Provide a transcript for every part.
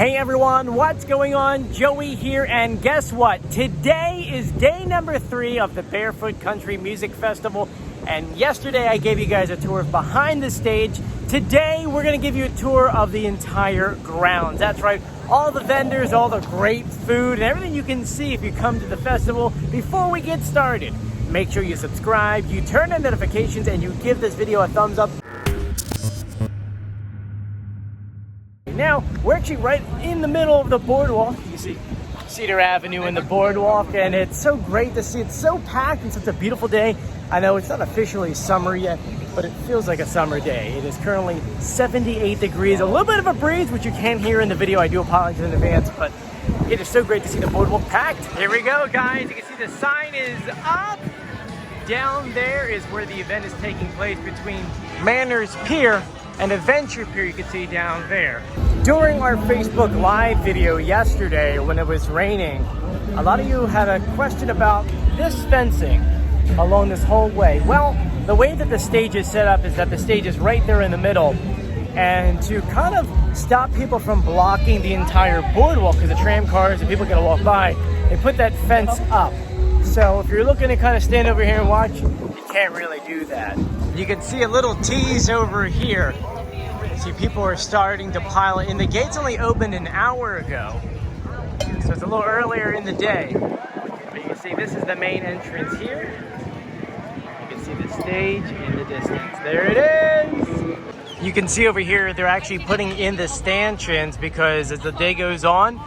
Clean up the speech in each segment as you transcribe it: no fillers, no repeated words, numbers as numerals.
Hey everyone, what's going on? Joey here, and guess what? Today is day number 3 of the Barefoot Country Music Festival, and yesterday I gave you guys a tour of behind the stage. Today we're going to give you a tour of the entire grounds. That's right, all the vendors, all the great food, and everything you can see if you come to the festival. Before we get started, make sure you subscribe, you turn on notifications, and you give this video a thumbs up. Now, we're actually right in the middle of the boardwalk. You see Cedar Avenue and the boardwalk, and it's so great to see. It's so packed and such a beautiful day. I know it's not officially summer yet, but it feels like a summer day. It is currently 78 degrees, a little bit of a breeze, which you can't hear in the video. I do apologize in advance, but it is so great to see the boardwalk packed. Here we go, guys. You can see the sign is up. Down there is where the event is taking place between Manners Pier and Adventure Pier. You can see down there. During our Facebook Live video yesterday when it was raining, a lot of you had a question about this fencing along this whole way. Well, the way that the stage is set up is that the stage is right there in the middle, and to kind of stop people from blocking the entire boardwalk because the tram cars and people are gonna walk by, they put that fence up. So if you're looking to kind of stand over here and watch, you can't really do that. You can see a little tease over here. See, people are starting to pile in. The gates only opened an hour ago, so it's a little earlier in the day. But you can see this is the main entrance here. You can see the stage in the distance. There it is! You can see over here they're actually putting in the stanchions because as the day goes on,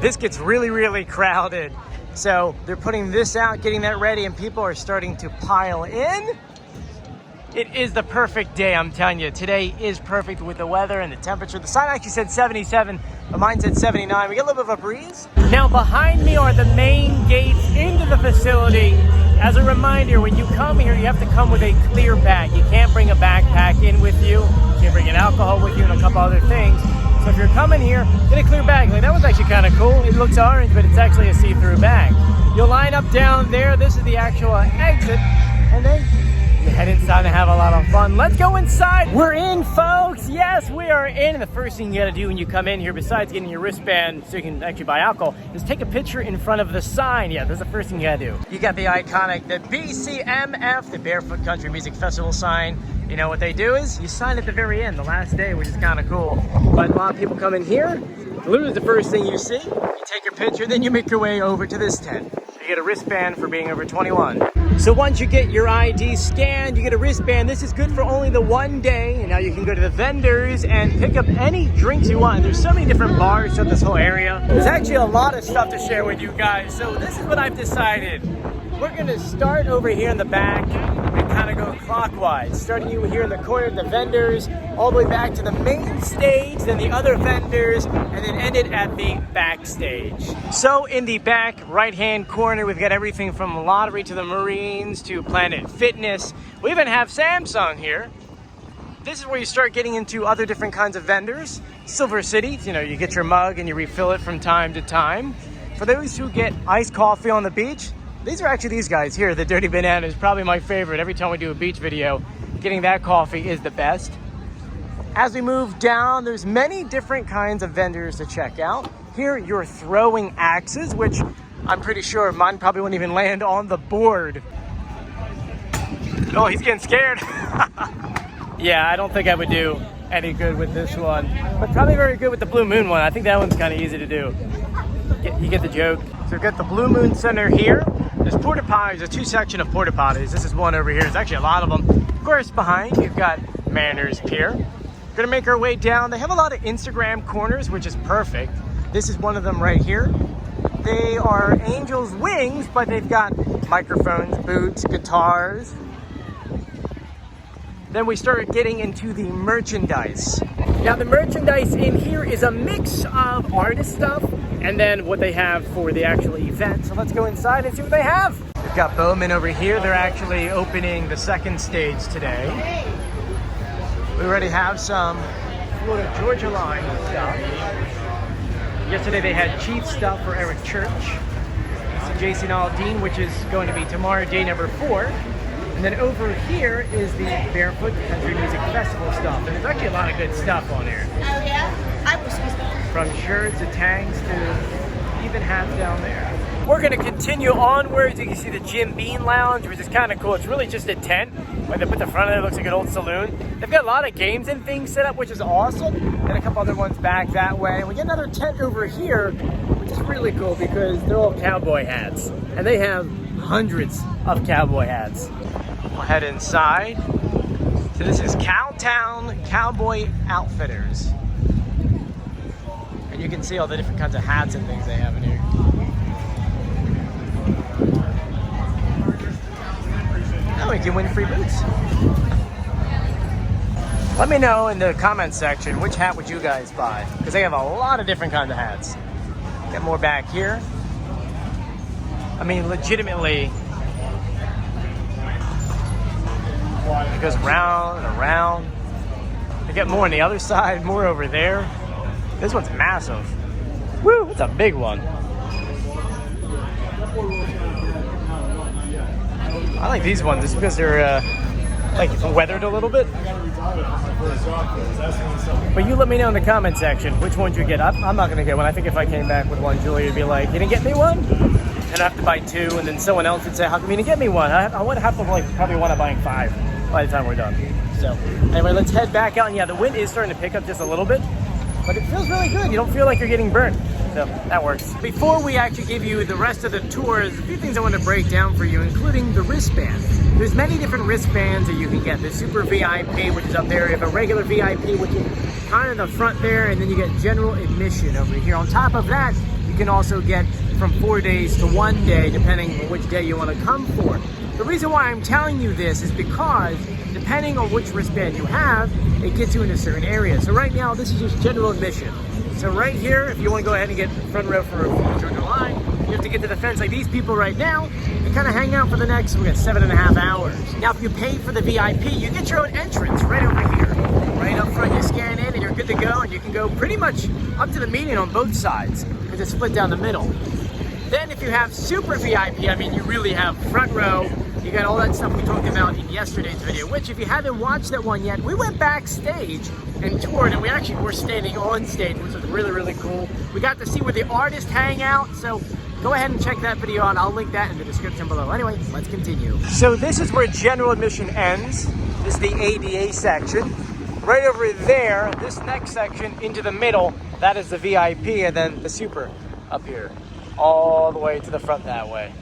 this gets really, really crowded. So they're putting this out, getting that ready, and people are starting to pile in. It is the perfect day, I'm telling you. Today is perfect with the weather and the temperature. The sign actually said 77, but mine said 79. We get a little bit of a breeze. Now behind me are the main gates into the facility. As a reminder, when you come here, you have to come with a clear bag. You can't bring a backpack in with you. You can't bring an alcohol with you and a couple other things. So if you're coming here, get a clear bag. Like, that was actually kind of cool. It looks orange, but it's actually a see-through bag. You'll line up down there. This is the actual exit, and then you head inside and have a lot of fun. Let's go inside. We're in, folks. Yes, we are in. And the first thing you gotta do when you come in here, besides getting your wristband so you can actually buy alcohol, is take a picture in front of the sign. Yeah, that's the first thing you gotta do. You got the iconic, the BCMF, the Barefoot Country Music Festival sign. You know what they do is you sign at the very end, the last day, which is kind of cool. But a lot of people come in here. Literally the first thing you see, you take your picture, then you make your way over to this tent. You get a wristband for being over 21. So once you get your ID scanned, you get a wristband. This is good for only the one day. And now you can go to the vendors and pick up any drinks you want. There's so many different bars throughout this whole area. There's actually a lot of stuff to share with you guys. So this is what I've decided. We're gonna start over here in the back and kind of go clockwise. Starting you here in the corner, the vendors, all the way back to the main stage, then the other vendors, and then end it at the backstage. So in the back right-hand corner, we've got everything from lottery to the Marines to Planet Fitness. We even have Samsung here. This is where you start getting into other different kinds of vendors. Silver City, you know, you get your mug and you refill it from time to time. For those who get iced coffee on the beach, these are actually these guys here. The Dirty Banana is probably my favorite. Every time we do a beach video, getting that coffee is the best. As we move down, there's many different kinds of vendors to check out. Here, you're throwing axes, which I'm pretty sure mine probably wouldn't even land on the board. Oh, he's getting scared. Yeah, I don't think I would do any good with this one, but probably very good with the Blue Moon one. I think that one's kind of easy to do. You get the joke. So we've got the Blue Moon Center here. There's porta potties. There's 2 sections of porta potties. This is one over here. There's actually a lot of them. Of course, behind you've got Manners Pier. We're gonna make our way down. They have a lot of Instagram corners, which is perfect. This is one of them right here. They are Angel's Wings, but they've got microphones, boots, guitars. Then we start getting into the merchandise. Now the merchandise in here is a mix of artist stuff and then what they have for the actual event. So let's go inside and see what they have. We've got Bowman over here. They're actually opening the second stage today. We already have some Florida Georgia Line stuff. Yesterday they had Chief stuff for Eric Church. Jason Aldean, which is going to be tomorrow, day number 4. And then over here is the Barefoot Country Music Festival stuff. And there's actually a lot of good stuff on here. Oh yeah? I was from shirts to tanks to even hats down there. We're gonna continue onwards. You can see the Jim Beam Lounge, which is kind of cool. It's really just a tent. When they put the front of it, it looks like an old saloon. They've got a lot of games and things set up, which is awesome. And a couple other ones back that way. And we get another tent over here, which is really cool because they're all cowboy hats. And they have hundreds of cowboy hats. We'll head inside. So this is Cowtown Cowboy Outfitters. And you can see all the different kinds of hats and things they have in here. Now we can win free boots. Let me know in the comments section, which hat would you guys buy? Because they have a lot of different kinds of hats. Get more back here. I mean, legitimately, it goes round and around. You get more on the other side, more over there. This one's massive. Woo, it's a big one. I like these ones just because they're like weathered a little bit. But you let me know in the comment section which ones you get. I'm not going to get one. I think if I came back with one, Julie would be like, you didn't get me one? And I have to buy two, and then someone else would say, how come you didn't get me one? I would have to like probably want to buy 5 by the time we're done. So anyway, let's head back out. And yeah, the wind is starting to pick up just a little bit, but it feels really good. You don't feel like you're getting burnt. So that works. Before we actually give you the rest of the tour, there's a few things I want to break down for you, including the wristband. There's many different wristbands that you can get. The Super VIP, which is up there. You have a regular VIP, which is kind of in the front there, and then you get general admission over here. On top of that, you can also get from 4 days to 1 day, depending on which day you want to come for. The reason why I'm telling you this is because depending on which wristband you have, it gets you into certain areas. So right now, this is just general admission. So right here, if you want to go ahead and get front row for Georgia Line, you have to get to the fence like these people right now and kind of hang out for the next, we got 7.5 hours. Now, if you pay for the VIP, you get your own entrance right over here. Right up front, you scan in and you're good to go, and you can go pretty much up to the median on both sides because it's split down the middle. Then if you have Super VIP, I mean, you really have front row. You got all that stuff we talked about in yesterday's video, which if you haven't watched that one yet, we went backstage and toured, and we actually were standing on stage, which was really, really cool. We got to see where the artists hang out, so go ahead and check that video out. I'll link that in the description below. Anyway, let's continue. So this is where general admission ends. This is the ADA section. Right over there, this next section into the middle, that is the VIP, and then the Super up here, all the way to the front that way.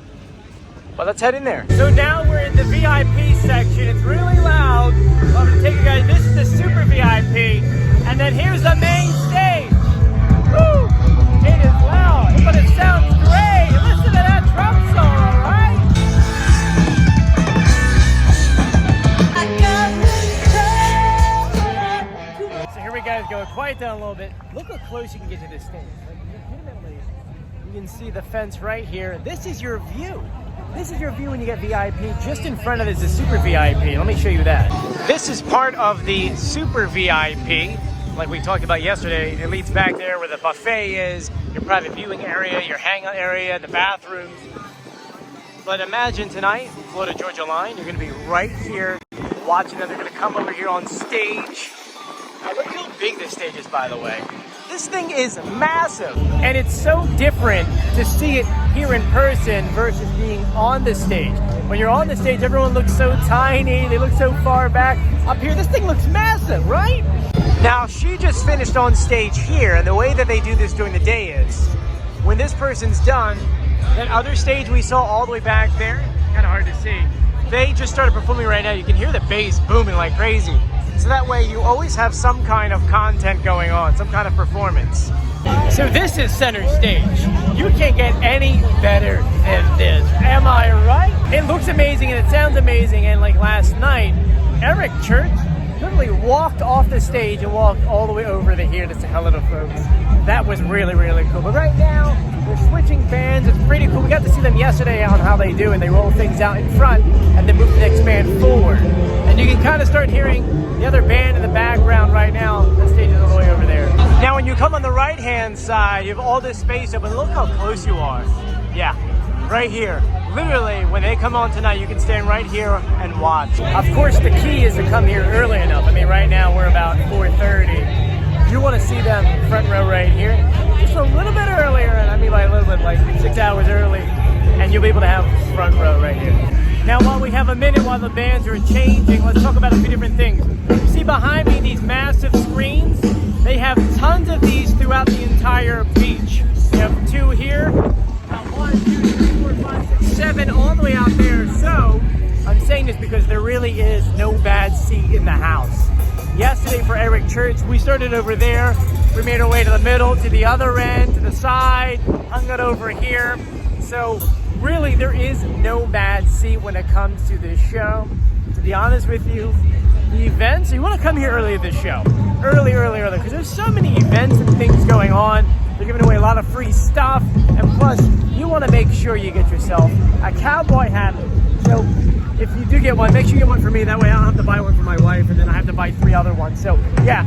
Well, let's head in there. So now we're in the VIP section. It's really loud. I'm gonna take you guys, this is the Super VIP, and then here's the main stage. Woo! It is loud, but it sounds great. Listen to that drum solo, right? So here we go, go quiet down a little bit. Look how close you can get to this stage. Like, legitimately, you can see the fence right here. This is your view. This is your view when you get VIP. Just in front of it is the Super VIP. Let me show you that. This is part of the Super VIP. Like we talked about yesterday, it leads back there where the buffet is, your private viewing area, your hangout area, the bathrooms. But imagine tonight, Florida Georgia Line, you're gonna be right here watching them. They're gonna come over here on stage. Now look how big this stage is, by the way. This thing is massive, and it's so different to see it here in person versus being on the stage. When you're on the stage, everyone looks so tiny, they look so far back. Up here, this thing looks massive, right? Now, she just finished on stage here, and the way that they do this during the day is, when this person's done, that other stage we saw all the way back there, kind of hard to see, they just started performing right now. You can hear the bass booming like crazy. So that way you always have some kind of content going on, some kind of performance. So this is center stage. You can't get any better than this. Am I right? It looks amazing and it sounds amazing. And like last night, Eric Church literally walked off the stage and walked all the way over to here to say hello to folks. That was really, really cool. But right now, we're switching bands. It's pretty cool. We got to see them yesterday on how they do, and they roll things out in front and then move the next band forward. And you can kind of start hearing the other band in the background right now. The stage is all the way over there. Now, when you come on the right-hand side, you have all this space open. Look how close you are. Yeah, right here. Literally, when they come on tonight, you can stand right here and watch. Of course, the key is to come here early enough. I mean, right now we're about 4:30. you want to see them front row right here, just a little bit earlier, and I mean by a little bit, like 6 hours early, and you'll be able to have front row right here. Now, while we have a minute while the bands are changing, let's talk about a few different things. You see behind me these massive screens? They have tons of these throughout the entire beach. You have 2 here, 1, 2, 3, 4, 5, 6, 7, all the way out there. So, I'm saying this because there really is no bad seat in the house. Yesterday for Eric Church, we started over there. We made our way to the middle, to the other end, to the side, hung it over here. So really, there is no bad seat when it comes to this show. To be honest with you, the events, you want to come here early at this show. Early, because there's so many events and things going on. They're giving away a lot of free stuff. And plus, you want to make sure you get yourself a cowboy hat. So if you do get one, make sure you get one for me. That way I don't have to buy one for my wife, and then I have to buy 3 other ones. So yeah,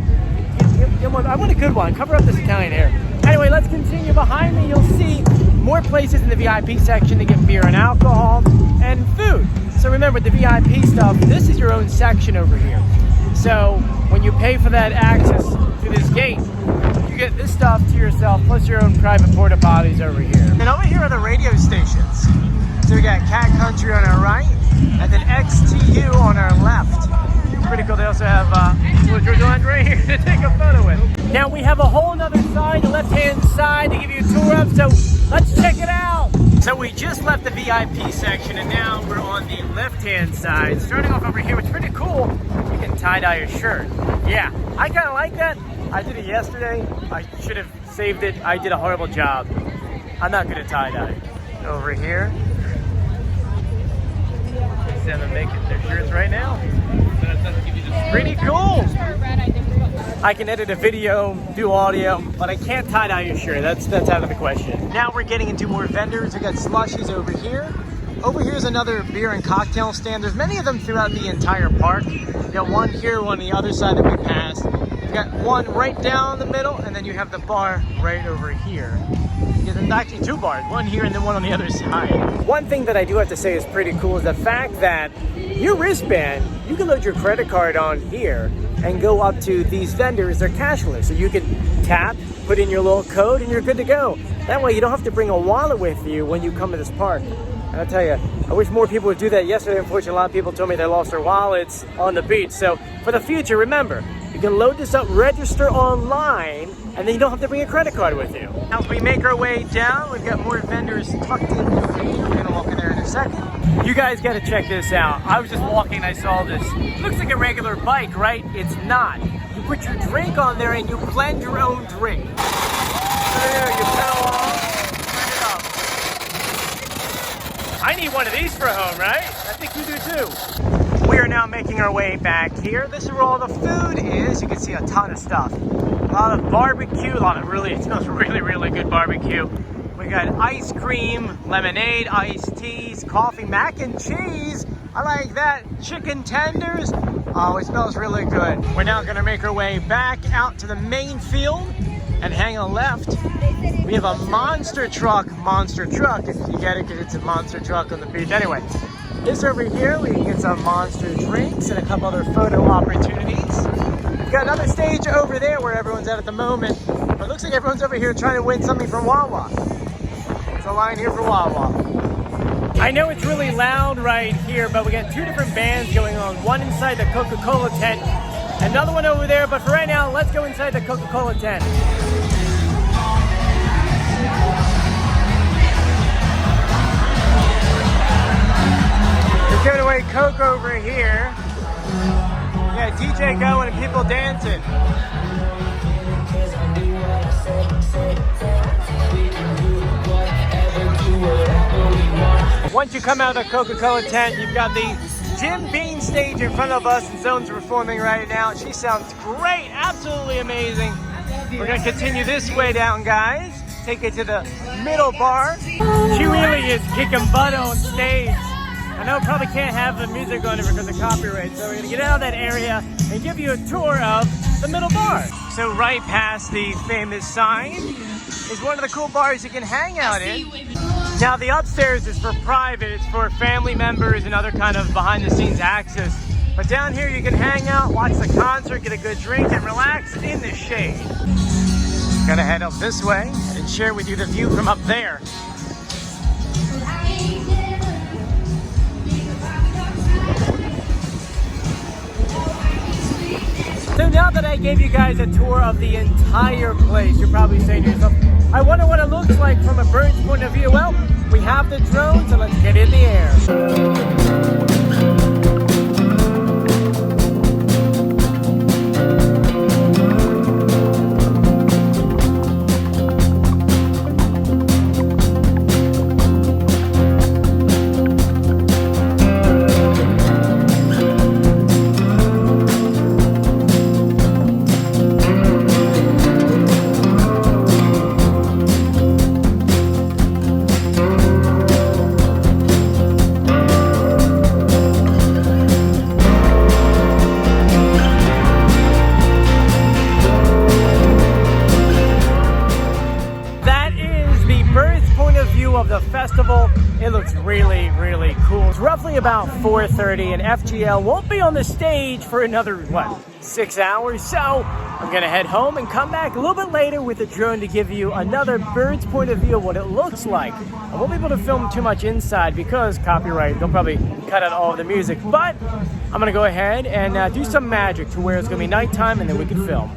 I want a good one. Cover up this Italian hair. Anyway, let's continue. Behind me, you'll see more places in the VIP section to get beer and alcohol and food. So remember, the VIP stuff, this is your own section over here. So when you pay for that access to this gate, you get this stuff to yourself, plus your own private porta potties over here. And over here are the radio stations. So we got Cat Country on our right, and then XTU on our left. Pretty cool. They also have what you're doing right here to take a photo with. Now we have a whole other side, the left-hand side, to give you a tour of. So let's check it out. So we just left the VIP section, and now we're on the left-hand side. Starting off over here, it's pretty cool. You can tie-dye your shirt. Yeah, I kind of like that. I did it yesterday. I should have saved it. I did a horrible job. I'm not good at tie-dye. Over here. Them making their shirts right now. Pretty cool. I can edit a video, do audio, but I can't tie-dye your shirt. That's out of the question. Now we're getting into more vendors. We got slushies over here. Over here is another beer and cocktail stand. There's many of them throughout the entire park. You got one here, one on the other side that we passed. You got one right down the middle, and then you have the bar right over here. There's actually 2 bars, one here and then one on the other side. One thing that I do have to say is pretty cool is the fact that your wristband, you can load your credit card on here and go up to these vendors. They're cashless, so you can tap, put in your little code, and you're good to go. That way you don't have to bring a wallet with you when you come to this park. And I'll tell you, I wish more people would do that. Yesterday, unfortunately, a lot of people told me they lost their wallets on the beach. So for the future, remember, you can load this up, register online, and then you don't have to bring a credit card with you. As we make our way down, we've got more vendors tucked in between. We're gonna walk in there in a second. You guys gotta check this out. I was just walking, I saw this. Looks like a regular bike, right? It's not. You put your drink on there and you blend your own drink. So there, you pedal off, turn it up. I need one of these for home, right? I think you do too. We are now making our way back here. This is where all the food is. You can see a ton of stuff. A lot of barbecue, it smells really good barbecue. We got ice cream, lemonade, iced teas, coffee, mac and cheese. I like that. Chicken tenders. Oh, it smells really good. We're now gonna make our way back out to the main field and hang on the left. We have a monster truck, if you get it, because it's a monster truck on the beach. Anyway, this over here, we can get some monster drinks and a couple other photo opportunities. We've got another stage over there where everyone's at the moment. But it looks like everyone's over here trying to win something from Wawa. There's a line here for Wawa. I know it's really loud right here, but we got 2 different bands going on. One inside the Coca-Cola tent, another one over there. But for right now, let's go inside the Coca-Cola tent. We're giving away Coke over here. Yeah, DJ going and people dancing. Once you come out of the Coca-Cola tent, you've got the Jim Beam stage in front of us, and Zone's performing right now. She sounds great, absolutely amazing. We're gonna continue this way down, guys. Take it to the middle bar. She really is kicking butt on stage. I know probably can't have the music on it because of copyright, so we're gonna get out of that area and give you a tour of the middle bar. So right past the famous sign is one of the cool bars you can hang out in. Now the upstairs is for private, it's for family members and other kind of behind the scenes access. But down here you can hang out, watch the concert, get a good drink, and relax in the shade. Gonna head up this way and share with you the view from up there. So now that I gave you guys a tour of the entire place, you're probably saying to yourself, I wonder what it looks like from a bird's point of view. Well, we have the drone, so let's get in the air. Of the festival. It looks really, really cool. It's roughly about 4:30 and FGL won't be on the stage for another, 6 hours? So I'm gonna head home and come back a little bit later with a drone to give you another bird's point of view of what it looks like. I won't be able to film too much inside because copyright, they'll probably cut out all of the music, but I'm gonna go ahead and do some magic to where it's gonna be nighttime and then we can film.